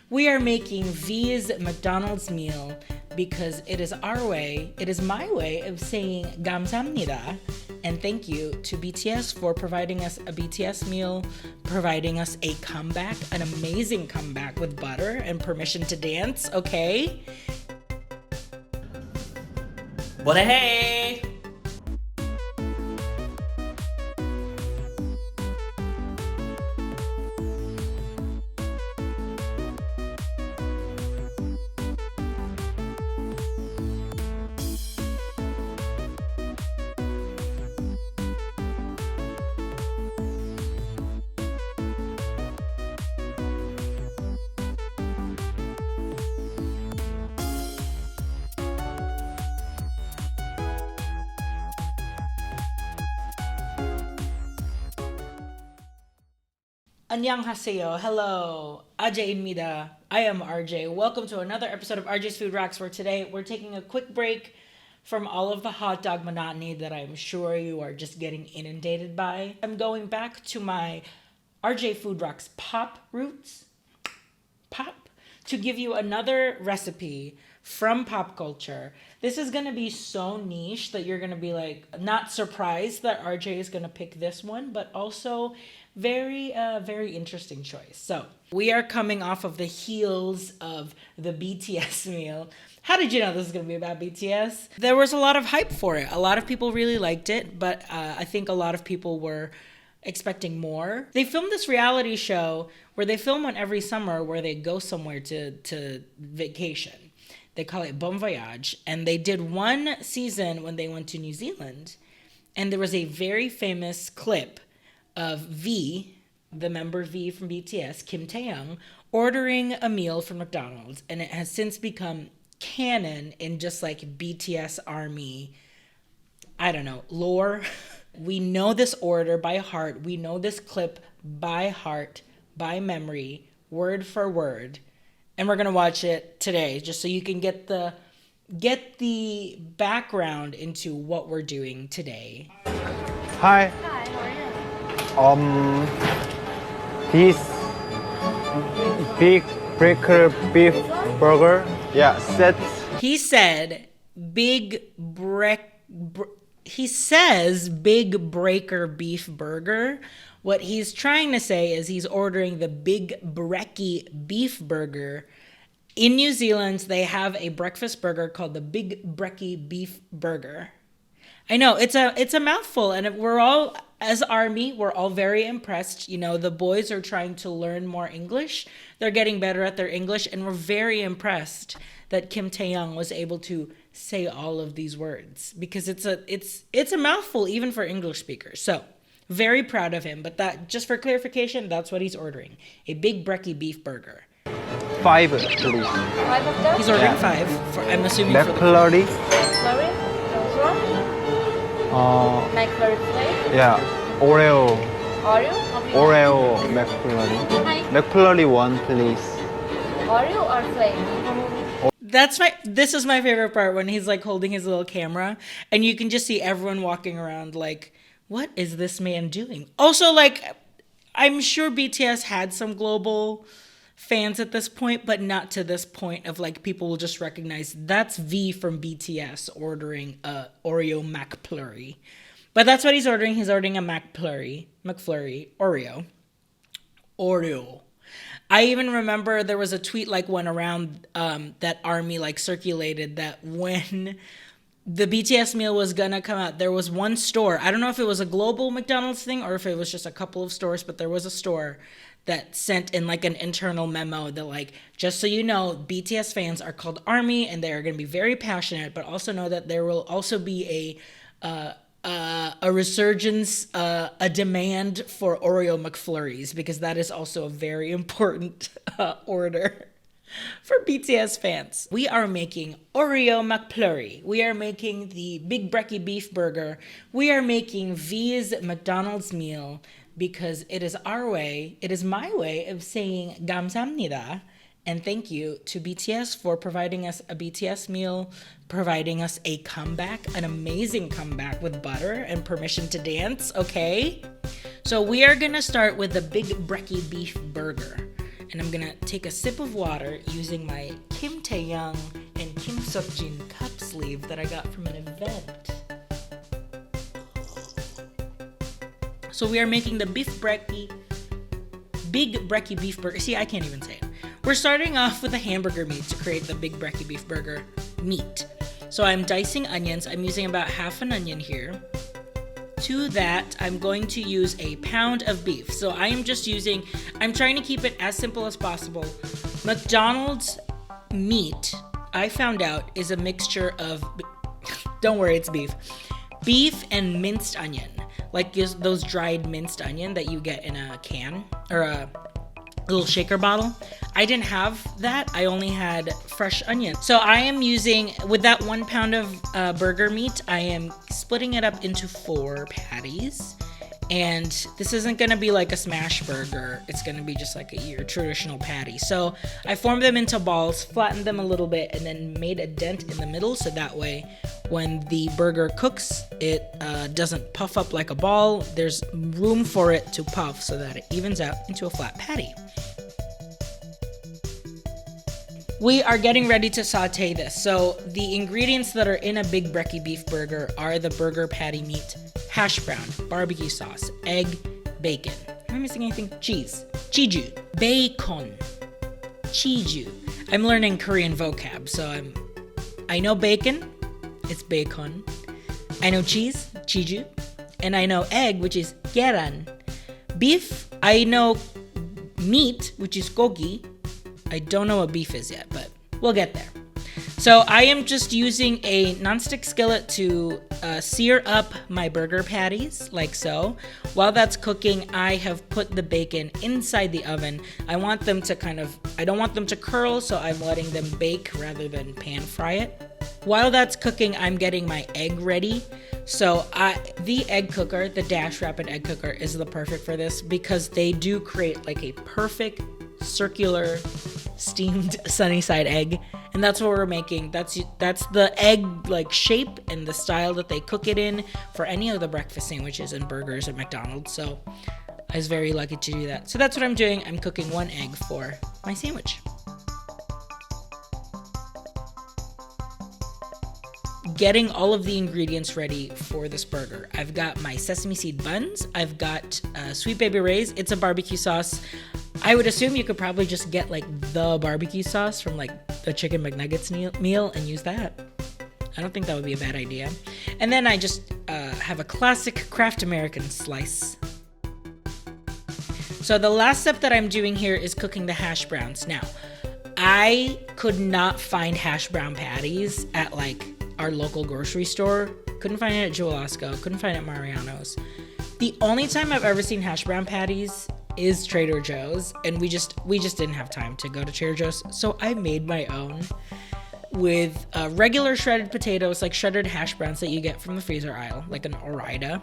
We are making V's McDonald's meal because it is our way, it is my way of saying 감사합니다 and thank you to BTS for providing us a BTS meal, providing us a comeback, an amazing comeback with butter and permission to dance, okay? borahae! 안녕하세요. Hello. RJ입니다. I am RJ. Welcome to another episode of RJ's Food Rocks, where today we're taking a quick break from all of the hot dog monotony that I'm sure you are just getting inundated by. I'm going back to my RJ Food Rocks pop roots. Pop. To give you another recipe from pop culture. This is going to be so niche that you're going to be like not surprised that RJ is going to pick this one, but also very interesting choice. So we are coming off of the heels of the BTS meal. How did you know this is going to be about BTS? There was a lot of hype for it. A lot of people really liked it, but I think a lot of people were expecting more. They filmed this reality show where they film one every summer where they go somewhere to vacation. They call it voyage. And they did one season when they went to New Zealand. And there was a very famous clip of V, the member V from BTS, Kim Taehyung, ordering a meal from McDonald's. And it has since become canon in just like BTS ARMY, I don't know, lore. We know this order by heart. We know this clip by heart, by memory, word for word. And we're going to watch it today just so you can get the background into what we're doing today. Hi. Hi, how are you? This Big Brekkie Beef Burger. Yeah, set. He said he says Big Breaker Beef Burger. What he's trying to say is he's ordering the Big Brekkie Beef Burger. In New Zealand, they have a breakfast burger called the Big Brekkie Beef Burger. I know, it's a mouthful, and we're all, as ARMY, we're all very impressed. You know, the boys are trying to learn more English. They're getting better at their English, and we're very impressed that Kim Taehyung was able to say all of these words, because it's a mouthful even for English speakers. So, very proud of him. But that, just for clarification, that's what he's ordering. A Big Brekkie Beef Burger. 5, please. 5 of them? He's ordering 5, I'm assuming for the... McPleurry. McFlurry? Those one? McFlurry flavor? Yeah, OREO. Oreo? McFlurry. Hi. McPleurry 1, please. Oreo or flavor? This is my favorite part, when he's like holding his little camera and you can just see everyone walking around like, what is this man doing? Also, like, I'm sure BTS had some global fans at this point, but not to this point of like people will just recognize that's V from BTS ordering a Oreo MacPleurry. But that's what he's ordering. He's ordering a McFlurry, Oreo. I even remember there was a tweet like went around that ARMY like circulated that when the BTS meal was gonna come out, there was one store. I don't know if it was a global McDonald's thing or if it was just a couple of stores, but there was a store that sent in like an internal memo that like, just so you know, BTS fans are called ARMY and they are going to be very passionate, but also know that there will also be a resurgence, a demand for Oreo McFlurries, because that is also a very important order for BTS fans. We are making Oreo McPlurry. We are making the Big Brekkie Beef Burger. We are making V's McDonald's meal because it is our way, it is my way of saying 감사합니다 and thank you to BTS for providing us a BTS meal, providing us a comeback, an amazing comeback with butter and permission to dance, okay? So we are gonna start with the Big Brekkie Beef Burger. and I'm gonna take a sip of water using my Kim Taehyung and Kim Seokjin cup sleeve that I got from an event. So we are making the Big Brekkie Beef Burger. See, I can't even say it. We're starting off with the hamburger meat to create the Big Brekkie Beef Burger meat. So I'm dicing onions. I'm using about half an onion here. To that, I'm going to use a pound of beef. So I'm trying to keep it as simple as possible. McDonald's meat, I found out, is a mixture of, don't worry, it's beef and minced onion. Like those dried minced onion that you get in a can or a little shaker bottle. I didn't have that. I only had fresh onion. So I am using, with that 1 pound of burger meat, I am splitting it up into 4 patties. And this isn't gonna be like a smash burger. It's gonna be just like your traditional patty. So I formed them into balls, flattened them a little bit, and then made a dent in the middle so that way when the burger cooks, it doesn't puff up like a ball. There's room for it to puff so that it evens out into a flat patty. We are getting ready to saute this. So the ingredients that are in a Big Brekkie Beef Burger are the burger patty meat, hash brown, barbecue sauce, egg, bacon. Am I missing anything? Cheese, chiju, bacon, chiju. I'm learning Korean vocab, so I know bacon, it's bacon. I know cheese, chiju, and I know egg, which is geran. Beef, I know meat, which is gogi. I don't know what beef is yet, but we'll get there. So I am just using a nonstick skillet to sear up my burger patties, like so. While that's cooking, I have put the bacon inside the oven. I don't want them to curl, so I'm letting them bake rather than pan fry it. While that's cooking, I'm getting my egg ready. So the egg cooker, the Dash Rapid egg cooker, is the perfect for this because they do create like a perfect circular steamed sunny side egg, and that's what we're making. That's the egg like shape and the style that they cook it in for any of the breakfast sandwiches and burgers at McDonald's. So I was very lucky to do that. So that's what I'm doing. I'm cooking 1 egg for my sandwich. Getting all of the ingredients ready for this burger. I've got my sesame seed buns. I've got Sweet Baby Ray's. It's a barbecue sauce. I would assume you could probably just get like the barbecue sauce from like the chicken McNuggets meal and use that. I don't think that would be a bad idea. And then I just have a classic Kraft American slice. So the last step that I'm doing here is cooking the hash browns. Now, I could not find hash brown patties at like our local grocery store. Couldn't find it at Jewel-Osco. Couldn't find it at Mariano's. The only time I've ever seen hash brown patties is Trader Joe's, and we just didn't have time to go to Trader Joe's, so I made my own with regular shredded potatoes, like shredded hash browns that you get from the freezer aisle, like an OREO.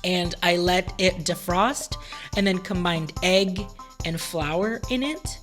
And I let it defrost and then combined egg and flour in it.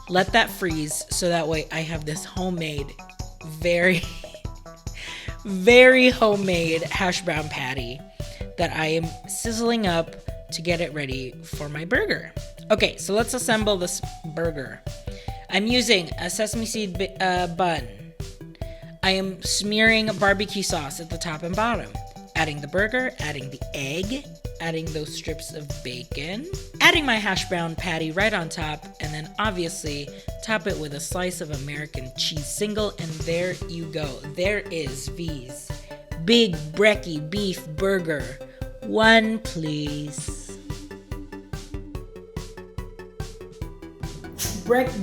Let that freeze so that way I have this homemade, very, very homemade hash brown patty that I am sizzling up to get it ready for my burger. Okay, so let's assemble this burger. I'm using a sesame seed bun. I am smearing barbecue sauce at the top and bottom. Adding the burger, adding the egg, adding those strips of bacon, adding my hash brown patty right on top, and then obviously top it with a slice of American cheese single, and there you go. There is V's Big Brekkie Beef Burger. 1, please.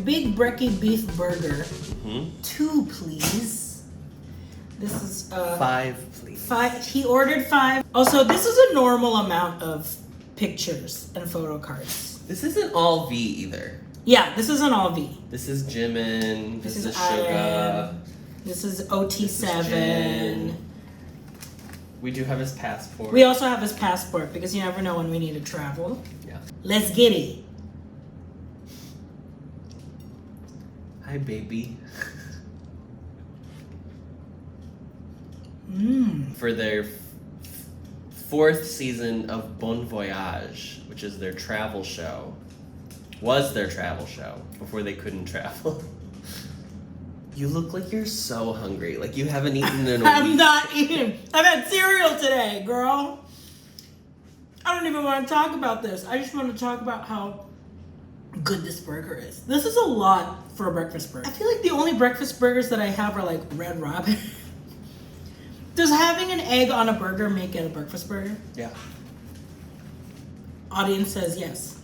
Big Brekkie Beef Burger. 2, please. This is 5, please. 5. He ordered 5. Also, this is a normal amount of pictures and photo cards. This isn't all V either. Yeah, this isn't all V. This is Jimin. This is I Suga. am. This is OT7. We do have his passport. We also have his passport because you never know when we need to travel. Yeah. Let's get it. Hi, baby. For their 4th season of Bon Voyage, which is their travel show. was their travel show before they couldn't travel. You look like you're so hungry. Like you haven't eaten in a I'm week. not eating. I've had cereal today, girl. I don't even want to talk about this. I just want to talk about how good this burger is. This is a lot for a breakfast burger. I feel like the only breakfast burgers that I have are like Red Robin. Does having an egg on a burger make it a breakfast burger? Yeah. Audience says yes.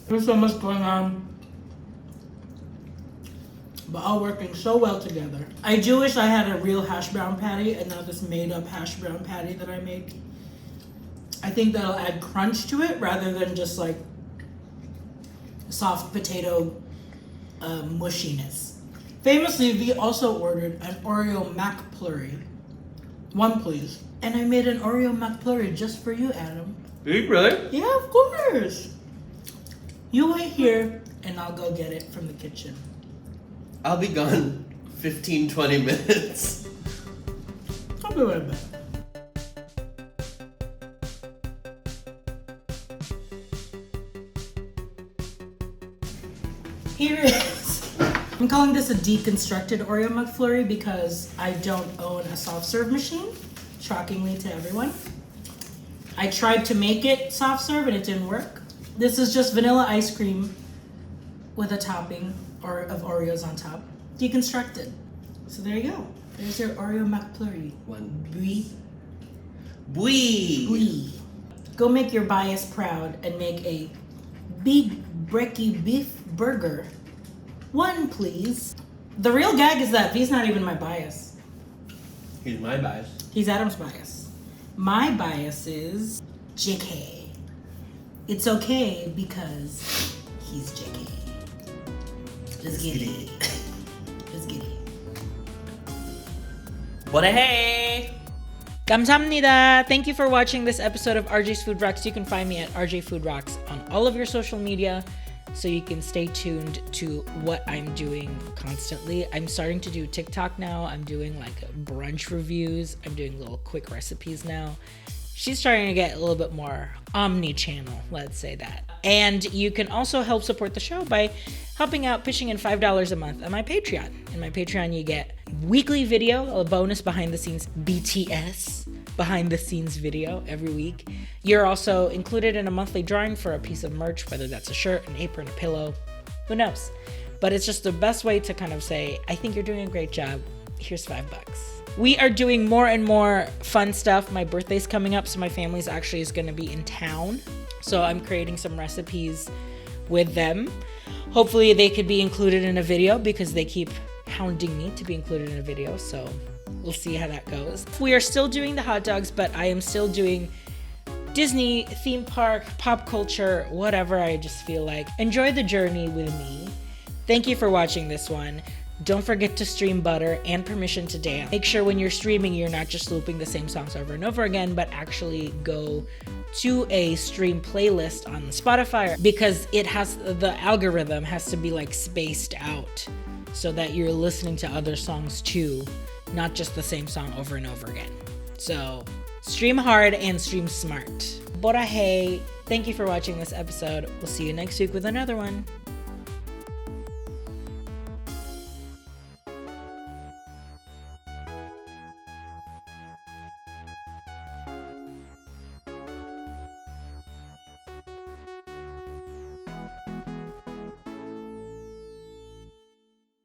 There's so much going on, but all working so well together. I do wish I had a real hash brown patty and not this made up hash brown patty that I made. I think that'll add crunch to it rather than just like soft potato mushiness. Famously, we also ordered an Oreo MacPleurry. One, please. And I made an Oreo McFlurry just for you, Adam. Did you really? Yeah, of course. You wait here, and I'll go get it from the kitchen. I'll be gone 15-20 minutes. I'll be right back. Here it is. I'm calling this a deconstructed Oreo McFlurry because I don't own a soft serve machine, shockingly to everyone. I tried to make it soft serve and it didn't work. This is just vanilla ice cream with a topping of Oreos on top, deconstructed. So there you go. There's your Oreo McFlurry. One. Bui. Bui. Go make your bias proud and make a Big Brekkie Beef Burger. One, please. The real gag is that V's not even my bias. He's my bias. He's Adam's bias. My bias is JK. It's okay because he's JK. Let's get it. Let's get it. Borahae. 감사합니다. Thank you for watching this episode of RJ's Food Rocks. You can find me at RJ Food Rocks on all of your social media so you can stay tuned to what I'm doing constantly. I'm starting to do TikTok now. I'm doing like brunch reviews. I'm doing little quick recipes now. She's starting to get a little bit more omni-channel, let's say that. And you can also help support the show by helping out, pitching in $5 a month on my Patreon. In my Patreon, you get weekly video, a bonus behind the scenes BTS behind the scenes video every week. You're also included in a monthly drawing for a piece of merch, whether that's a shirt, an apron, a pillow, who knows? But it's just the best way to kind of say, I think you're doing a great job. Here's $5. We are doing more and more fun stuff. My birthday's coming up, so my family's actually is gonna be in town. So I'm creating some recipes with them. Hopefully they could be included in a video because they keep hounding me to be included in a video. So we'll see how that goes. We are still doing the hot dogs, but I am still doing Disney, theme park, pop culture, whatever I just feel like. Enjoy the journey with me. Thank you for watching this one. Don't forget to stream Butter and Permission to Dance. Make sure when you're streaming, you're not just looping the same songs over and over again, but actually go to a stream playlist on Spotify because it has, the algorithm has to be like spaced out so that you're listening to other songs too, not just the same song over and over again. So stream hard and stream smart. Borahae, thank you for watching this episode. We'll see you next week with another one.